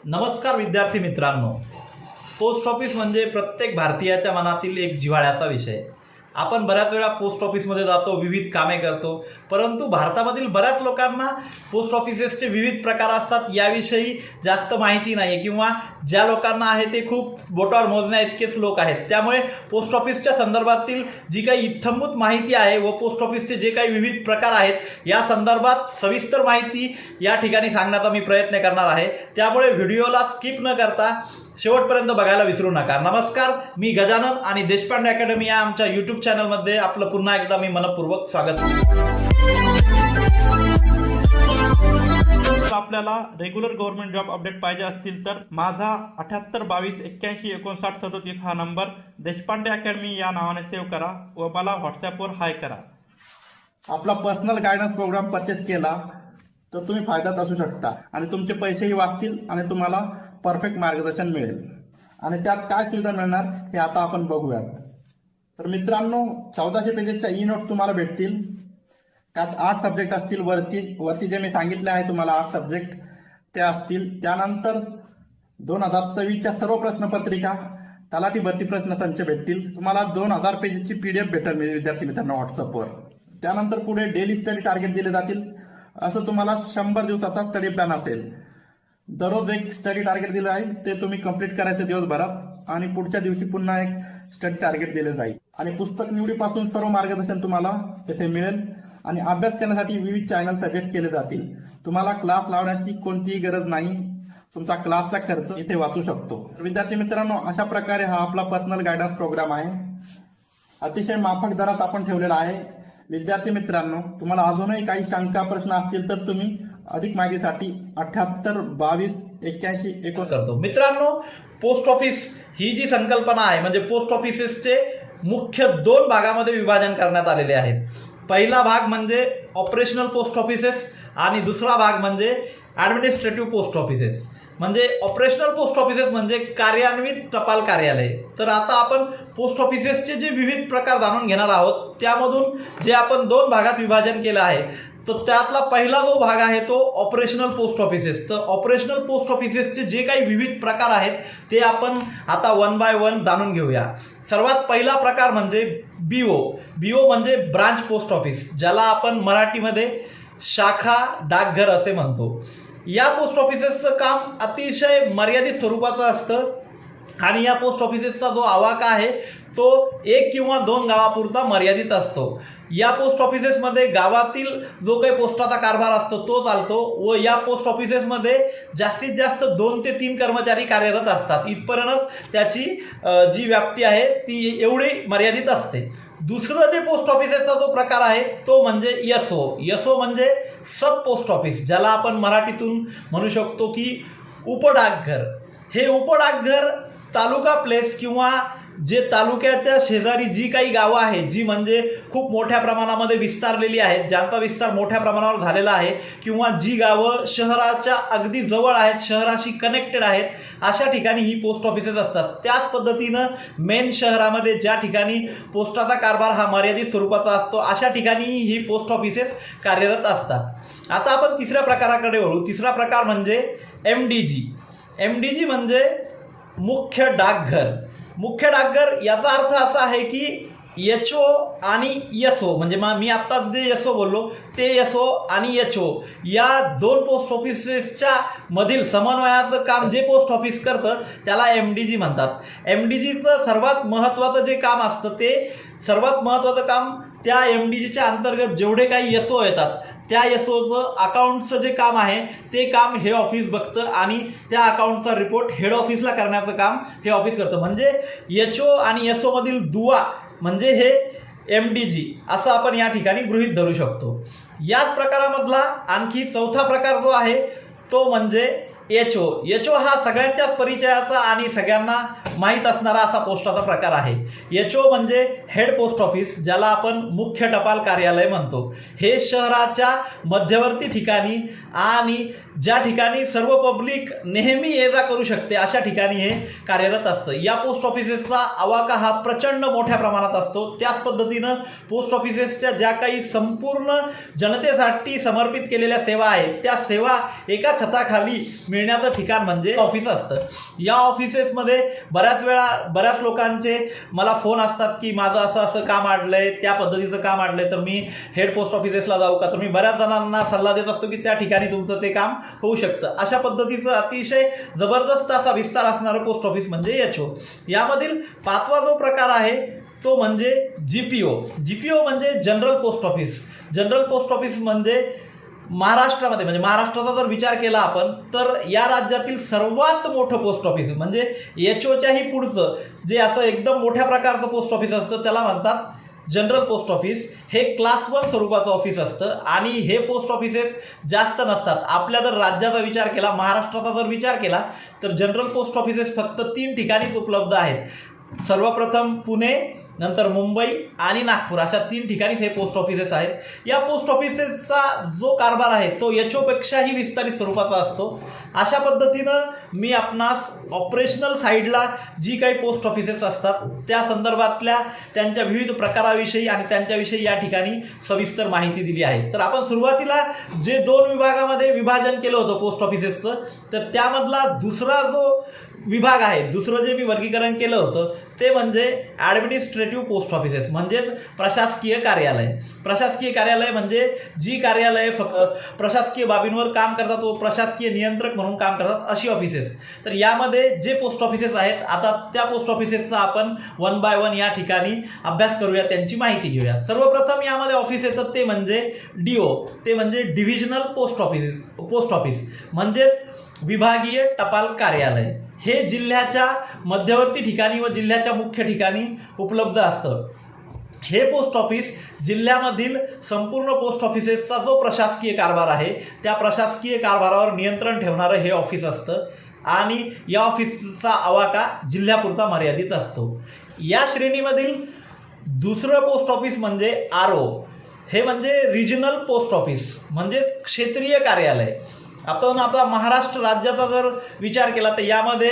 नमस्कार विद्यार्थी मित्रांनो. पोस्ट ऑफिस म्हणजे प्रत्येक भारतीयाच्या मनातील एक जिव्हाळ्याचा विषय. आपण बऱ्याच वेळा पोस्ट ऑफिसमध्ये जातो, विविध कामे करतो, परंतु भारतामधील बऱ्याच लोकांना पोस्ट ऑफिसेसचे विविध प्रकार असतात याविषयी जास्त माहिती नाही, किंवा ज्या लोकांना आहे ते खूप बोटावर मोजण्या इतकेच लोक आहेत. त्यामुळे पोस्ट ऑफिसच्या संदर्भातील जी काही इत्थंभूत माहिती आहे व पोस्ट ऑफिसचे जे काही विविध प्रकार आहेत या संदर्भात सविस्तर माहिती या ठिकाणी सांगण्याचा मी प्रयत्न करणार आहे. त्यामुळे व्हिडिओला स्किप न करता शेवटपर्यंत बघायला विसरू नका. नमस्कार, मी गजानन आणि देशपांडे अकॅडमी या आमच्या यूट्यूब चॅनलमध्ये आपलं पुन्हा एकदा मी मनपूर्वक स्वागत करतो. आपल्याला रेग्युलर गव्हर्नमेंट जॉब अपडेट पाहिजे असतील तर माझा 7822815937 हा नंबर देशपांडे अकॅडमी या नावाने सेव्ह करा व मला व्हॉट्सॲपवर हाय करा. आपला पर्सनल गायडन्स प्रोग्राम परचेस केला तर तुम्ही फायद्यात असू शकता आणि तुमचे पैसेही वाचतील आणि तुम्हाला परफेक्ट मार्गदर्शन मिळेल. आणि त्यात काय सुविधा मिळणार हे आता आपण बघूयात. तर मित्रांनो, 1400 पेजेसच्या ई नोट्स तुम्हाला भेटतील. त्यात 8 सब्जेक्ट असतील. वरती जे मी सांगितले आहे तुम्हाला 8 सब्जेक्ट ते असतील. त्यानंतर 2024च्या सर्व प्रश्नपत्रिका, तलाठी भरती प्रश्न संच भेटतील. तुम्हाला 2000 पेजेसची PDF भेटेल विद्यार्थी मित्रांनो व्हॉट्सअपवर. त्यानंतर पुढे डेली स्टडी टार्गेट दिले जातील. असं तुम्हाला 100 दिवसाचा स्टडी प्लॅन असेल. दररोज एक स्टडी टार्गेट दिलं आहे, ते तुम्ही कंप्लीट करायचं दिवसभरात आणि पुढच्या दिवशी पुन्हा एक स्टडी टार्गेट दिले जाईल. आणि पुस्तक निवडीपासून सर्व मार्गदर्शन तुम्हाला तिथे मिळेल. आणि अभ्यास करण्यासाठी विविध चॅनल सजेस्ट केले जातील. तुम्हाला क्लास लावण्याची कोणतीही गरज नाही. तुमचा क्लासचा खर्च इथे वाचू शकतो. विद्यार्थी मित्रांनो, अशा प्रकारे हा आपला पर्सनल गायडन्स प्रोग्राम आहे. अतिशय माफक दरात आपण ठेवलेला आहे. विद्यार्थी मित्रांनो, तुम्हाला अजूनही काही शंका प्रश्न असतील तर तुम्ही अधिक माहितीसाठी 782281 करतो. मित्रांनो, पोस्ट ऑफिस ही जी संकल्पना आहे म्हणजे पोस्ट ऑफिसेसचे मुख्य 2 भागामध्ये विभाजन करण्यात आलेले आहेत. पहिला भाग म्हणजे ऑपरेशनल पोस्ट ऑफिसेस आणि दुसरा भाग म्हणजे ॲडमिनिस्ट्रेटिव्ह पोस्ट ऑफिसेस. म्हणजे ऑपरेशनल पोस्ट ऑफिसेस म्हणजे कार्यान्वित टपाल कार्यालय. तर आता आपण पोस्ट ऑफिसेसचे जे विविध प्रकार जाणून घेणार आहोत. त्यामधून जे आपण 2 भागात विभाजन केलं आहे, तर त्यातला पहिला जो भाग आहे तो ऑपरेशनल पोस्ट ऑफिसेस. तर ऑपरेशनल पोस्ट ऑफिसेसचे जे काही विविध प्रकार आहेत ते आपण आता 1 बाय 1 जाणून घेऊया. सर्वात पहिला प्रकार म्हणजे BO म्हणजे ब्रांच पोस्ट ऑफिस, ज्याला आपण मराठीमध्ये शाखा डाकघर असे म्हणतो. या पोस्ट ऑफिसेसचं काम अतिशय मर्यादित स्वरूपाचं असतं आणि या पोस्ट ऑफिसेसचा जो आवाका आहे तो 1 किंवा 2 गावापुरता मर्यादित असतो. या पोस्ट ऑफिसेसमध्ये गावातील जो काही पोस्टाचा कारभार असतो तो चालतो व या पोस्ट ऑफिसेसमध्ये जास्तीत जास्त 2 ते 3 कर्मचारी कार्यरत असतात. इथपर्यंत त्याची जी व्याप्ती आहे ती एवढी मर्यादित असते. दुसरं जे पोस्ट ऑफिसेसचा जो प्रकार आहे तो म्हणजे SO म्हणजे सब पोस्ट ऑफिस, ज्याला आपण मराठीतून म्हणू शकतो की उपडाकघर. हे उपडाकघर तालुका प्लेस किंवा जे तालुक्याच्या शेजारी जी काही गावं आहेत, जी म्हणजे खूप मोठ्या प्रमाणामध्ये विस्तारलेली आहेत, ज्यांचा विस्तार मोठ्या प्रमाणावर झालेला आहे, किंवा जी गावं शहराच्या अगदी जवळ आहेत, शहराशी कनेक्टेड आहेत, अशा ठिकाणी ही पोस्ट ऑफिसेस असतात. त्याच पद्धतीनं मेन शहरामध्ये ज्या ठिकाणी पोस्टाचा कारभार हा मर्यादित स्वरूपाचा असतो अशा ठिकाणी ही पोस्ट ऑफिसेस कार्यरत असतात. आता आपण तिसऱ्या प्रकाराकडे वळू. तिसरा प्रकार म्हणजे MDG म्हणजे मुख्य डाकघर. मुख्य डाकघर याचा अर्थ असा आहे की HO आणि SO म्हणजे मी आत्ता जे SO बोललो ते SO आणि HO या 2 पोस्ट ऑफिसेसच्या मधील समन्वयाचं काम जे पोस्ट ऑफिस करतं त्याला MDG म्हणतात. MDGचं सर्वात महत्त्वाचं जे काम असतं ते सर्वात महत्त्वाचं काम त्या MDGच्या अंतर्गत जेवढे काही SO येतात त्या SOचं अकाउंटचं जे काम आहे ते काम हे ऑफिस बघतं आणि त्या अकाउंटचा रिपोर्ट हेड ऑफिसला करण्याचं काम हे ऑफिस करतं. म्हणजे HO आणि SO मधील दुवा म्हणजे हे MDG असं आपण या ठिकाणी गृहीत धरू शकतो. याच प्रकारामधला आणखी चौथा प्रकार जो आहे तो म्हणजे HO हा सगळ्यांच्याच परिचयाचा आणि सगळ्यांना माहीत असणारा असा पोस्टाचा प्रकार आहे. HO म्हणजे हेड पोस्ट ऑफिस, ज्याला आपण मुख्य टपाल कार्यालय म्हणतो. हे शहराच्या मध्यवर्ती ठिकाणी आणि ज्या ठिकाणी सर्व पब्लिक नेहमी ये जा करू शकते अशा ठिकाणी हे कार्यरत असतं. या पोस्ट ऑफिसेसचा आवाका हा प्रचंड मोठ्या प्रमाणात असतो. त्याच पद्धतीनं पोस्ट ऑफिसेसच्या ज्या काही संपूर्ण जनतेसाठी समर्पित केलेल्या सेवा आहेत त्या सेवा एका छताखाली मिळण्याचं ठिकाण म्हणजे ऑफिस असतं. या ऑफिसेसमध्ये बऱ्याच लोकांचे मला फोन असतात की माझं असं काम अडलंय, त्या पद्धतीचं काम अडलंय, तर मी हेड पोस्ट ऑफिसेसला जाऊ का? तर मी बऱ्याच जणांना सल्ला देत असतो की त्या ठिकाणी तुमचं ते काम होऊ शकतं. अशा पद्धतीचं अतिशय जबरदस्त असा विस्तार असणारं पोस्ट ऑफिस म्हणजे एचओ. यामधील 5वा जो प्रकार आहे तो म्हणजे जीपीओ. जीपीओ म्हणजे general post office. General post office म्हणजे महाराष्ट्रामध्ये, म्हणजे महाराष्ट्राचा जर विचार केला आपण तर या राज्यातील सर्वात मोठं पोस्ट ऑफिस म्हणजे एचओच्याही पुढचं जे असं एकदम मोठ्या प्रकारचं पोस्ट ऑफिस असतं त्याला म्हणतात जनरल पोस्ट ऑफिस. हे क्लास 1 स्वरूपाचं ऑफिस असतं आणि हे पोस्ट ऑफिसेस जास्त नसतात. आपल्या जर राज्याचा विचार केला, महाराष्ट्राचा जर विचार केला तर जनरल पोस्ट ऑफिसेस फक्त 3 ठिकाणीच उपलब्ध आहेत. सर्वप्रथम पुणे, नंतर मुंबई आणि नागपूर अशा 3 ठिकाणीच हे पोस्ट ऑफिसेस आहेत. या पोस्ट ऑफिसेसचा जो कारभार आहे तो एचओपेक्षाही विस्तारित स्वरूपाचा असतो. अशा पद्धतीनं मी आपणास ऑपरेशनल साईडला जी काही पोस्ट ऑफिसेस असतात त्या संदर्भातल्या त्यांच्या विविध प्रकाराविषयी आणि त्यांच्याविषयी या ठिकाणी सविस्तर माहिती दिली आहे. तर आपण सुरुवातीला जे 2 विभागामध्ये विभाजन केलं होतं पोस्ट ऑफिसेसचं, तर त्यामधला दुसरा जो विभाग आहे, दुसरं जे मी वर्गीकरण केलं होतं ते म्हणजे ॲडमिनिस्ट्रेटिव्ह पोस्ट ऑफिसेस म्हणजेच प्रशासकीय कार्यालय. प्रशासकीय कार्यालय म्हणजे जी कार्यालय फक्त प्रशासकीय बाबींवर काम करतात व प्रशासकीय नियंत्रक म्हणून काम करतात अशी ऑफिसेस. तर यामध्ये जे पोस्ट ऑफिसेस आहेत आता त्या पोस्ट ऑफिसेसचा आपण 1 बाय 1 या ठिकाणी अभ्यास करूया, त्यांची माहिती घेऊया. सर्वप्रथम यामध्ये ऑफिस येतं ते म्हणजे डीओ, ते म्हणजे डिव्हिजनल पोस्ट ऑफिस म्हणजेच विभागीय टपाल कार्यालय. हे जिल्ह्याच्या मध्यवर्ती ठिकाणी व जिल्ह्याच्या मुख्य ठिकाणी उपलब्ध असतं. हे पोस्ट ऑफिस जिल्ह्यामधील संपूर्ण पोस्ट ऑफिसेसचा जो प्रशासकीय कारभार आहे त्या प्रशासकीय कारभारावर नियंत्रण ठेवणारं हे ऑफिस असतं आणि या ऑफिसचा आवाका जिल्ह्यापुरता मर्यादित असतो. या श्रेणीमधील दुसरं पोस्ट ऑफिस म्हणजे आरओ. हे म्हणजे रिजनल पोस्ट ऑफिस म्हणजे क्षेत्रीय कार्यालय. आपण आपला महाराष्ट्र राज्याचा जर विचार केला तर यामध्ये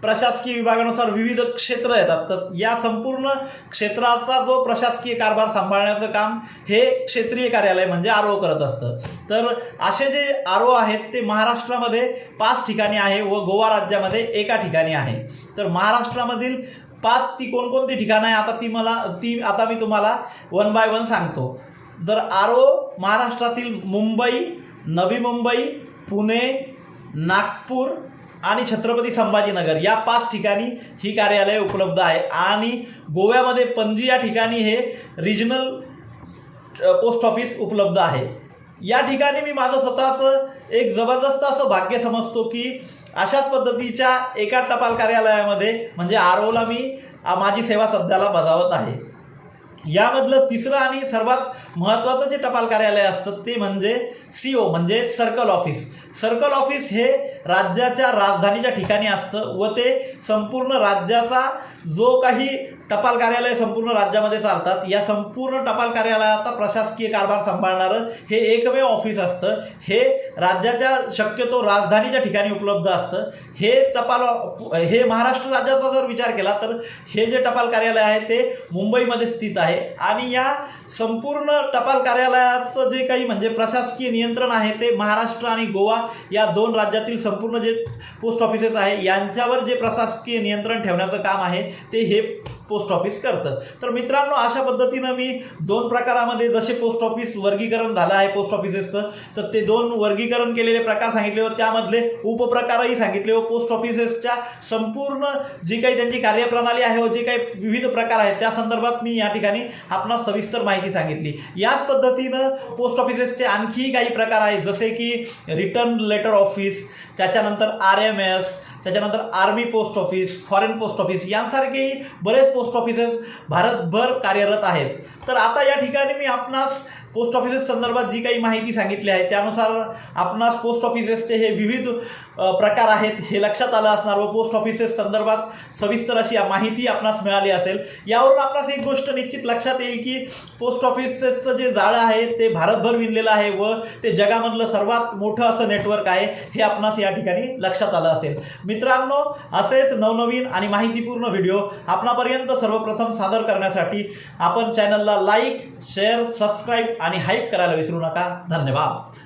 प्रशासकीय विभागानुसार विविध क्षेत्र येतात. तर या संपूर्ण क्षेत्राचा जो प्रशासकीय कारभार सांभाळण्याचं काम हे क्षेत्रीय कार्यालय म्हणजे आरओ करत असतं. तर असे जे आरओ आहेत ते महाराष्ट्रामध्ये 5 ठिकाणी आहे व गोवा राज्यामध्ये 1 ठिकाणी आहे. तर महाराष्ट्रामधील 5 ती कोणकोणती ठिकाणं आहे आता मी तुम्हाला 1 बाय 1 सांगतो. तर आरओ महाराष्ट्रातील मुंबई, नवी मुंबई, पुणे, नागपूर आणि छत्रपती संभाजीनगर या 5 ठिकाणी ही कार्यालये उपलब्ध आहे आणि गोव्यामध्ये पणजी या ठिकाणी हे रिजनल पोस्ट ऑफिस उपलब्ध आहे. या ठिकाणी मी माझं स्वतःचं एक जबरदस्त असं भाग्य समजतो की अशाच पद्धतीच्या एका टपाल कार्यालयामध्ये म्हणजे आरओला मी माझी सेवा सध्याला बजावत आहे. यामधलं तिसरं आणि सर्वात महत्त्वाचं जे टपाल कार्यालय असतं ते म्हणजे सीओ म्हणजे सर्कल ऑफिस. सर्कल ऑफिस हे राज्याच्या राजधानीच्या ठिकाणी असतं व ते संपूर्ण राज्याचा जो काही टपाल कार्यालय संपूर्ण राज्यामध्ये चालतात या संपूर्ण टपाल कार्यालयाचा प्रशासकीय कारभार सांभाळणारं हे एकमेव ऑफिस असतं. हे राज्याच्या शक्यतो राजधानीच्या ठिकाणी उपलब्ध असतं. हे महाराष्ट्र राज्याचा जर विचार केला तर हे जे टपाल कार्यालय आहे ते मुंबईमध्ये स्थित आहे आणि या संपूर्ण टपाल कार्यालयाचं जे काही म्हणजे प्रशासकीय नियंत्रण आहे ते महाराष्ट्र आणि गोवा या 2 राज्यातील संपूर्ण जे पोस्ट ऑफिसेस आहे यांच्यावर जे प्रशासकीय नियंत्रण ठेवण्याचं काम आहे ते हे पोस्ट ऑफिस करतं. तर मित्रांनो अशा पद्धतीनं मी 2 प्रकारामध्ये जसे पोस्ट ऑफिस वर्गीकरण झालं आहे पोस्ट ऑफिसेसचं तर ते 2 वर्गीकरण केलेले प्रकार सांगितले व त्यामधले उपप्रकारही सांगितले व पोस्ट ऑफिसेसच्या संपूर्ण जी काही त्यांची कार्यप्रणाली आहे व जे काही विविध प्रकार आहेत त्या संदर्भात मी या ठिकाणी आपणास सविस्तर माहिती सांगितली. याच पद्धतीनं पोस्ट ऑफिसेसचे आणखीही काही प्रकार आहेत जसे की रिटर्न लेटर ऑफिस, त्याच्यानंतर RMS, त्याच्यानंतर army post office, foreign post office यांसारखेही बरेच पोस्ट ऑफिसेस भारतभर कार्यरत आहेत. तर आता या ठिकाणी मी आपणास पोस्ट ऑफिसेस संदर्भात जी काही माहिती सांगितली आहे त्यानुसार आपणास पोस्ट ऑफिसेसचे हे विविध प्रकार आहेत हे लक्षात आलं असणार व पोस्ट ऑफिसेस संदर्भात सविस्तर अशी माहिती आपणास मिळाली असेल. यावरून आपणास एक गोष्ट निश्चित लक्षात येईल की पोस्ट ऑफिसेसचं जे जाळं आहे ते भारतभर विणलेलं आहे व ते जगामधलं सर्वात मोठं असं नेटवर्क आहे हे आपणास या ठिकाणी लक्षात आलं असेल. मित्रांनो, असेच नवनवीन आणि माहितीपूर्ण व्हिडिओ आपणापर्यंत सर्वप्रथम सादर करण्यासाठी आपण चॅनलला लाईक, शेअर, सबस्क्राईब आणि हाईप करायला विसरू नका. धन्यवाद.